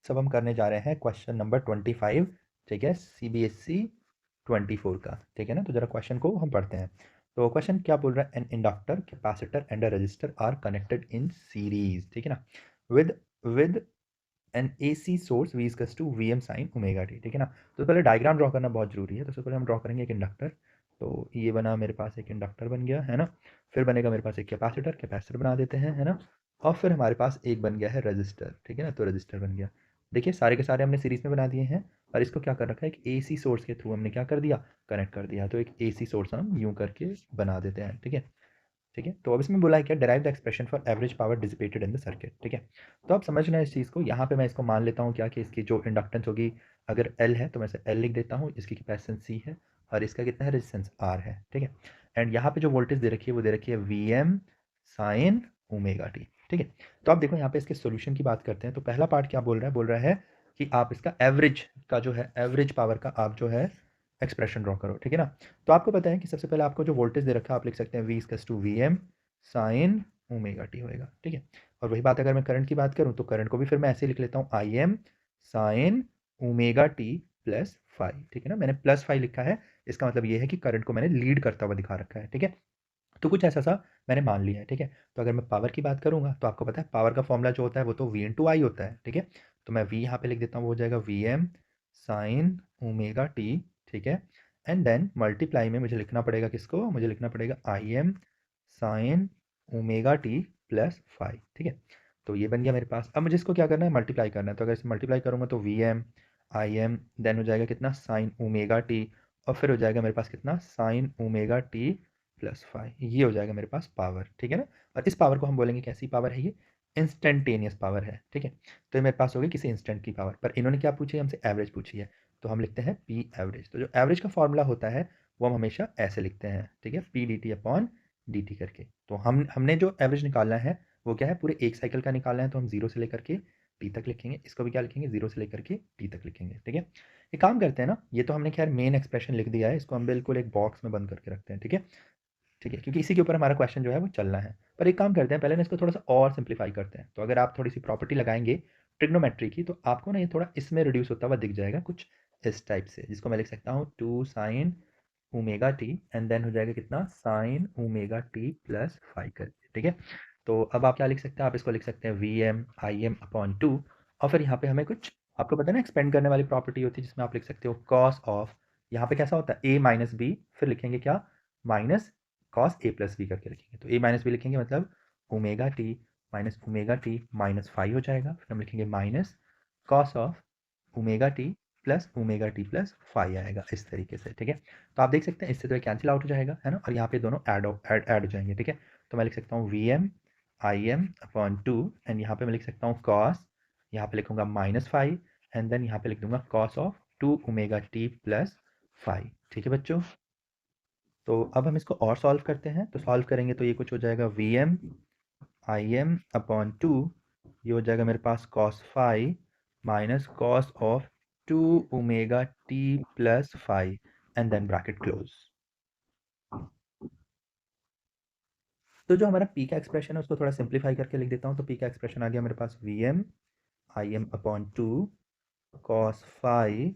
सब हम करने जा रहे हैं क्वेश्चन नंबर 25, ठीक है, CBSE 24 का, ठीक है ना। तो जरा क्वेश्चन को हम पढ़ते हैं। तो क्वेश्चन क्या बोल रहा है, an inductor, capacitor and a resistor are connected in series, ठीक है ना, with an AC source V equals to VM sine omega t, ठीक है ना। तो पहले डायग्राम ड्रॉ करना बहुत जरूरी है। तो सबसे पहले हम ड्रॉ करेंगे एक इंडक्टर। तो ये बना, मेरे पास एक इंडक्टर बन गया है ना। फिर बनेगा मेरे पास एक कैपेसिटर, कैपेसिटर बना देते हैं, है ना। और फिर हमारे पास एक बन गया है रजिस्टर, ठीक है ना। तो रजिस्टर बन गया। देखिए सारे के सारे हमने सीरीज में बना दिए हैं। और इसको क्या कर रखा है, एक AC सोर्स के थ्रू हमने क्या कर दिया, कनेक्ट कर दिया। तो एक AC सोर्स हम यूं करके बना देते हैं, ठीक है। ठीक है, तो अब इसमें बोला है क्या, derive the expression for average power dissipated in the circuit, ठीक है। तो आप समझना इस चीज़ को, यहाँ पे मैं इसको मान लेता हूँ क्या, कि इसकी जो इंडक्टेंस होगी, अगर L है तो मैं इसे L लिख देता हूँ, इसकी कैपेसिटेंस C है, और इसका कितना है, रेजिस्टेंस R है, ठीक है। एंड यहाँ पे जो वोल्टेज दे रखी है वो दे रखी है VM साइन ओमेगा टी, ठीक है। तो आप देखो यहाँ पे इसके सोल्यूशन की बात करते हैं। तो पहला पार्ट क्या बोल रहा है कि आप इसका एवरेज का जो है, एवरेज पावर का आप जो है एक्सप्रेशन ड्रॉ करो, ठीक है ना। तो आपको पता है कि सबसे पहले आपको जो वोल्टेज दे रखा है आप लिख सकते हैं V equals to VM sine omega t होएगा, ठीक है। और वही बात अगर मैं करंट की बात करूं तो करंट को भी फिर मैं ऐसे लिख लेता हूं, IM sign omega T plus five, ठीक है ना। मैंने प्लस फाइव लिखा है, इसका मतलब ये है कि करंट को मैंने लीड करता हुआ दिखा रखा है, ठीक है। तो कुछ ऐसा सा मैंने मान लिया है, ठीक है। तो अगर मैं पावर की बात करूंगा तो आपको पता है पावर का फॉर्मूला जो होता है वो तो V इंटू आई होता है, ठीक है। तो मैं V यहाँ पे लिख देता हूँ, वो हो जाएगा VM साइन ओमेगा टी, ठीक है। एंड देन मल्टीप्लाई में मुझे लिखना पड़ेगा किसको, मुझे लिखना पड़ेगा IM sign omega T plus five, ठीक है। तो ये बन गया मेरे पास। अब मुझे इसको क्या करना है, मल्टीप्लाई करना है। तो अगर इसे मल्टीप्लाई करूंगा तो VM IM देन हो जाएगा कितना, साइन ओमेगा टी, और फिर हो जाएगा मेरे पास कितना, sine omega T plus five. ये हो जाएगा मेरे पास पावर, ठीक है ना। और इस पावर को हम बोलेंगे कैसी पावर है, ये इंस्टेंटेनियस पावर है, ठीक है। तो ये मेरे पास हो गई किसी इंस्टेंट की पावर। पर इन्होंने क्या पूछी है हमसे, एवरेज पूछी है। तो हम लिखते हैं P एवरेज। तो जो एवरेज का फॉर्मूला होता है वो हम हमेशा ऐसे लिखते हैं, ठीक है, P dt अपॉन dt करके। तो हमने जो एवरेज निकालना है वो क्या है, पूरे एक साइकिल का निकालना है। तो हम जीरो से लेकर के टी तक लिखेंगे, इसको भी क्या लिखेंगे, जीरो से लेकर के टी तक लिखेंगे, ठीक है। एक काम करते हैं ना, ये तो हमने खैर मेन एक्सप्रेशन लिख दिया है, इसको हम बिल्कुल एक बॉक्स में बंद करके रखते हैं, ठीक है। ठीक है, क्योंकि इसी के ऊपर हमारा क्वेश्चन जो है वो चलना है। पर एक काम करते हैं, पहले ना इसको थोड़ा सा और सिंप्लीफाई करते हैं। तो अगर आप थोड़ी सी प्रॉपर्टी लगाएंगे ट्रिग्नोमेट्री की, तो आपको ना ये थोड़ा इसमें रिड्यूस होता हुआ दिख जाएगा कुछ इस टाइप से, जिसको मैं लिख सकता हूँ 2 sine omega t and then हो जाएगा कितना, sine omega T plus five करके, ठीक है। तो अब आप क्या लिख सकते हैं, आप इसको लिख सकते हैं VM IM अपॉन टू, और फिर यहाँ पे हमें कुछ, आपको पता है ना एक्सपेंड करने वाली प्रॉपर्टी होती है, जिसमें आप लिख सकते हो कॉस ऑफ, यहाँ पे कैसा होता है A माइनस बी, फिर लिखेंगे क्या, minus cos A plus b करके लिखेंगे। तो A माइनस बी लिखेंगे मतलब ओमेगा टी माइनस फाइव हो जाएगा। फिर हम लिखेंगे minus cos of omega T plus five आएगा इस तरीके से, ठीक है। तो आप देख सकते हैं इससे तो ये कैंसिल आउट हो जाएगा, है ना। और यहाँ पे दोनों ऐड हो जाएंगे, ठीक है। तो मैं लिख सकता हूँ VM IM upon to, and यहाँ पे मैं लिख सकता हूँ कॉस, यहाँ पे लिखूंगा माइनस फाइव, एंड देन यहाँ पे लिख दूंगा cos of two omega T plus five, ठीक है बच्चों। तो अब हम इसको और सॉल्व करते हैं। तो सॉल्व करेंगे तो ये कुछ हो जाएगा VM IM अपॉन टू, ये हो जाएगा मेरे पास cos five minus cos of two omega T plus five, and then bracket close. तो जो हमारा पी का एक्सप्रेशन है उसको थोड़ा सिंप्लीफाई करके लिख देता हूँ। तो पी का एक्सप्रेशन आ गया मेरे पास VM IM upon two cos five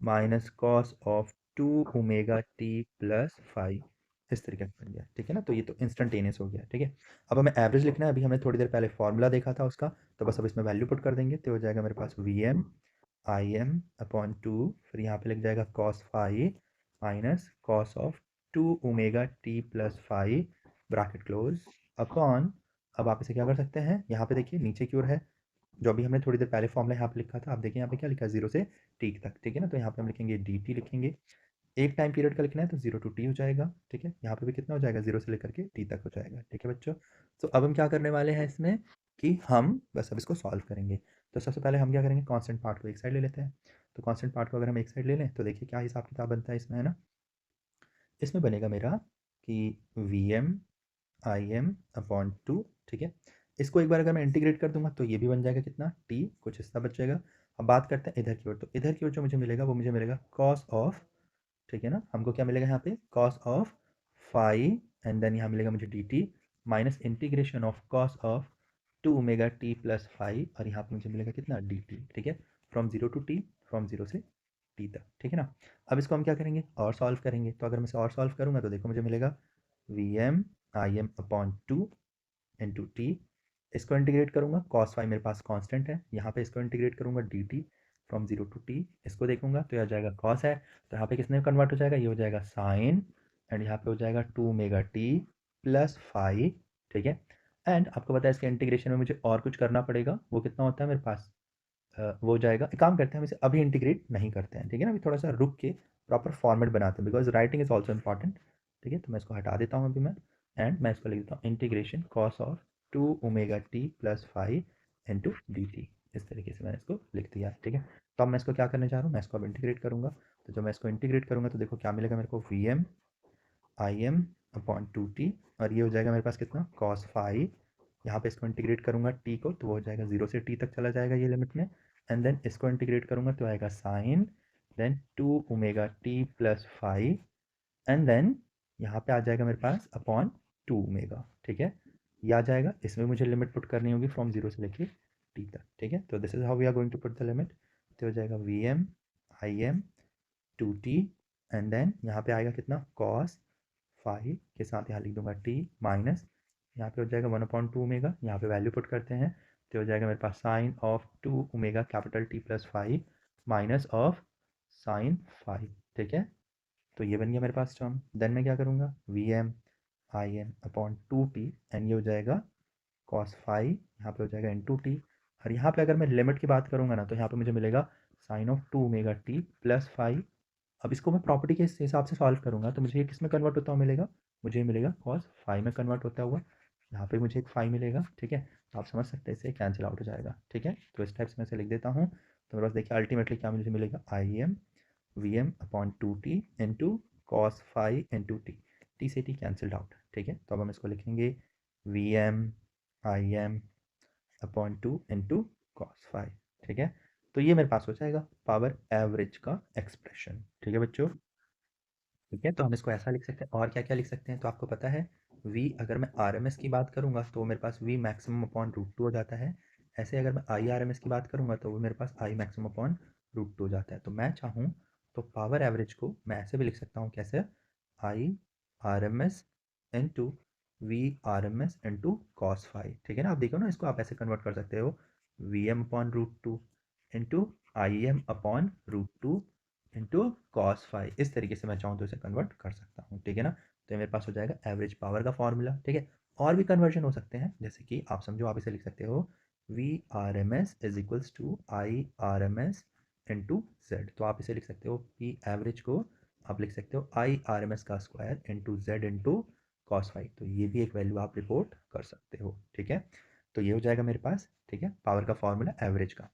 minus cos of two omega T plus five, इस तरीके से बन गया, ठीक है ना। तो ये तो इंस्टेंटेनियस हो गया, ठीक है। अब हमें एवरेज लिखना है। अभी हमने थोड़ी देर पहले फॉर्मूला देखा था उसका, तो बस अब इसमें वैल्यू पुट कर देंगे। तो हो जाएगा मेरे पास VM IM अपॉन टू, फिर यहाँ पे लिख जाएगा cos five minus cos of two omega T plus five bracket close upon, अब आप इसे क्या कर सकते हैं, यहाँ पे देखिए नीचे की ओर है जो अभी हमने थोड़ी देर पहले फॉर्मूला यहाँ पे लिखा था। आप देखिए यहाँ पे क्या लिखा है, जीरो से टी तक, ठीक है ना। तो यहाँ पे हम लिखेंगे dt लिखेंगे, एक टाइम पीरियड का लिखना है तो जीरो टू टी हो जाएगा, ठीक है। यहाँ पे भी कितना हो जाएगा, जीरो से लेकर के टी तक हो जाएगा, ठीक है बच्चों। तो अब हम क्या करने वाले हैं इसमें, कि हम बस अब इसको सॉल्व करेंगे। तो सबसे पहले हम क्या करेंगे, कांस्टेंट पार्ट को एक साइड ले लेते हैं। तो कांस्टेंट पार्ट को अगर हम एक साइड ले लें तो देखिए क्या हिसाब किताब बनता है इसमें, है ना। इसमें बनेगा मेरा कि VM IM अपॉन टू, ठीक है। इसको एक बार अगर मैं इंटीग्रेट कर दूंगा तो ये भी बन जाएगा कितना, t, कुछ हिस्सा बचेगा। अब बात करते हैं इधर की ओर। तो इधर की ओर जो मुझे मिलेगा वो मुझे मिलेगा कॉस ऑफ, ठीक है ना। हमको क्या मिलेगा यहाँ पे, cos of five, and then यहाँ मिलेगा मुझे dt minus integration of cos of two omega T plus 5 और यहाँ पे मुझे मिलेगा कितना डी टी, ठीक है, फ्रॉम 0 टू टी, फ्रॉम 0 से टी तक, ठीक है ना। अब इसको हम क्या करेंगे और सॉल्व करेंगे, तो अगर मैं इसे और सॉल्व करूँगा तो देखो मुझे मिलेगा v M I am upon two into t, इसको इंटीग्रेट करूँगा, कॉस फाई मेरे पास कांस्टेंट है, यहाँ पे इसको इंटीग्रेट करूँगा d t from 0 to t, इसको देखूंगा तो यह हो जाएगा कॉस है, तो यहाँ पे किसने कन्वर्ट हो जाएगा, ये हो जाएगा साइन, एंड यहाँ पे हो जाएगा to mega T plus five, ठीक है। एंड आपको पता है इसके इंटीग्रेशन में मुझे और कुछ करना पड़ेगा, वो कितना होता है मेरे पास, वो हो जाएगा, एक काम करते हैं हम इसे अभी इंटीग्रेट नहीं करते हैं, ठीक है ना, अभी थोड़ा सा रुक के प्रॉपर फॉर्मेट बनाते हैं, because writing is also important, ठीक है। तो मैं इसको हटा देता हूँ अभी मैं, एंड मैं इसको लिख देता हूँ integration cos of two omega T plus five into d t, इस तरीके से मैंने इसको लिख दिया, ठीक है। तो अब मैं इसको क्या करने जा रहा हूँ, मैं इसको अब इंटीग्रेट करूँगा, तो जब मैं इसको इंटीग्रेट करूँगा तो देखो क्या मिलेगा मेरे को, V M I am upon two T, और ये हो जाएगा मेरे पास कितना कॉस फाइव, यहाँ पे इसको इंटीग्रेट करूँगा टी को तो वो हो जाएगा 0 से टी तक चला जाएगा ये लिमिट में, एंड देन इसको इंटीग्रेट करूँगा तो आएगा sine, then two omega T plus five, and then यहाँ पे आ जाएगा मेरे पास अपॉन टू ओमेगा, ठीक है। ये आ जाएगा, इसमें मुझे लिमिट पुट करनी होगी फ्रॉम 0 से लेके टी तक, ठीक है। तो this is how we are going to put the limit, तो हो जाएगा V M I M two T, and then यहाँ पे आएगा कितना कॉस फाइव के साथ यहाँ लिख दूंगा टी माइनस, यहाँ पे हो जाएगा वन अपॉइंट टू ओमेगा, यहाँ पे वैल्यू पुट करते हैं तो हो जाएगा मेरे पास sine of two omega capital T plus five minus of sine five, ठीक है। तो ये बन गया मेरे पास टर्म, देन मैं क्या करूँगा V M I am upon two T, and ये हो जाएगा कॉस फाइव, यहाँ पे हो जाएगा इन टू टी, और यहाँ पे अगर मैं लिमिट की बात करूँगा ना तो यहाँ पे मुझे मिलेगा sine of two omega T plus five. अब इसको मैं प्रॉपर्टी के हिसाब से सॉल्व करूँगा तो मुझे ये किस में कन्वर्ट होता हुआ मिलेगा, मुझे ये मिलेगा कॉस फाइव में कन्वर्ट होता हुआ, यहाँ पे मुझे एक फाइव मिलेगा, ठीक है। तो आप समझ सकते हैं इसे कैंसिल आउट हो जाएगा, ठीक है। तो इस टाइप से मैं इसे लिख देता हूँ, तो मेरे पास देखिए अल्टीमेटली क्या मुझे मिलेगा, I M V M upon two T into cos five into T, T से टी कैंसल्ड आउट, ठीक है। तो अब हम इसको लिखेंगे V M I am upon two into cos five, ठीक है। तो ये मेरे पास हो जाएगा पावर एवरेज का एक्सप्रेशन, ठीक है बच्चों। ठीक है, तो हम इसको ऐसा लिख सकते हैं, और क्या क्या लिख सकते हैं, तो आपको पता है v अगर मैं आर एम एस की बात करूंगा तो मेरे पास v maximum upon root two हो जाता है, ऐसे अगर मैं आई आर एम एस की बात करूंगा तो वो मेरे पास i maximum upon root two हो जाता है। तो मैं चाहूँ तो पावर एवरेज को मैं ऐसे भी लिख सकता हूँ, कैसे, I R M S into V R M S into cos five, ठीक है ना। आप देखो ना, इसको आप ऐसे कन्वर्ट कर सकते हो, V M upon root two into I M upon root two into cos five, इस तरीके से मैं चाहूँ तो इसे कन्वर्ट कर सकता हूँ, ठीक है ना। तो ये मेरे पास हो जाएगा एवरेज पावर का फॉर्मूला, ठीक है। और भी कन्वर्जन हो सकते हैं, जैसे कि आप समझो आप इसे लिख सकते हो V R M S is equals to I R M S into Z, तो आप इसे लिख सकते हो पी एवरेज को आप लिख सकते हो आई आर एम एस का square into Z into cos five, तो ये भी एक वैल्यू आप रिपोर्ट कर सकते हो, ठीक है। तो ये हो जाएगा मेरे पास, ठीक है, पावर का फॉर्मूला एवरेज का।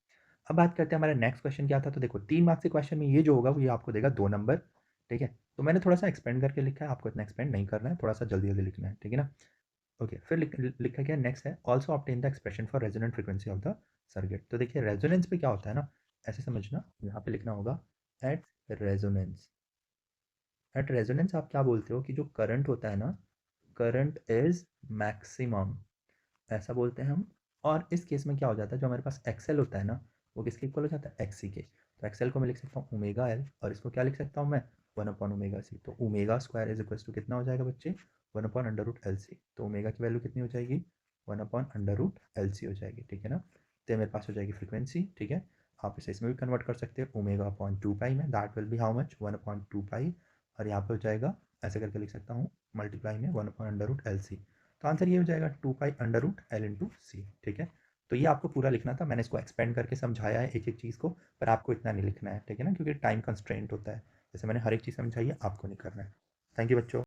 अब बात करते हैं हमारा नेक्स्ट क्वेश्चन क्या था, तो देखो 3 मार्क्स के क्वेश्चन में ये जो होगा वो ये आपको देगा 2 नंबर, ठीक है। तो मैंने थोड़ा सा एक्सपेंड करके लिखा है, आपको इतना एक्सपेंड नहीं करना है, थोड़ा सा जल्दी जल्दी लिखना है, ठीक है ना। ओके, फिर लिखा गया नेक्स्ट है also obtain the expression for resonant frequency of the circuit. तो देखिए रेजोनेंस पे क्या होता है ना, ऐसे समझना, यहाँ पे लिखना होगा एट रेजोनेंस, एट रेजोनेंस आप क्या बोलते हो कि जो करंट होता है ना, करंट इज मैक्सिमम, ऐसा बोलते हैं हम। और इस केस में क्या हो जाता है, जो हमारे पास एक्सएल होता है ना, वो किसके इक्वल हो जाता है, एक्सी के। तो एक्सएल को मैं लिख सकता हूँ ओमेगा एल, और इसको क्या लिख सकता हूँ मैं, वन अपॉन ओमेगा सी। तो omega square is equal to कितना हो जाएगा बच्चे, one upon under root L C. तो ओमेगा की वैल्यू कितनी हो जाएगी, one upon under root L C हो जाएगी, ठीक है ना। तो मेरे पास हो जाएगी फ्रिक्वेंसी, ठीक है। आप इसे इसमें भी कन्वर्ट कर सकते हो ओमेगा अपॉन टू पाई में, that will be how much, one upon two pi, और यहाँ पे हो जाएगा ऐसे करके लिख सकता हूँ मल्टीप्लाई में one upon under root L C. तो आंसर ये हो जाएगा two pi under root L into C, ठीक है। तो ये आपको पूरा लिखना था, मैंने इसको एक्सपेंड करके समझाया है एक एक चीज़ को, पर आपको इतना नहीं लिखना है, ठीक है ना, क्योंकि टाइम कंस्ट्रेंट होता है, जैसे मैंने हर एक चीज़ समझाई है आपको नहीं करना है। थैंक यू बच्चों।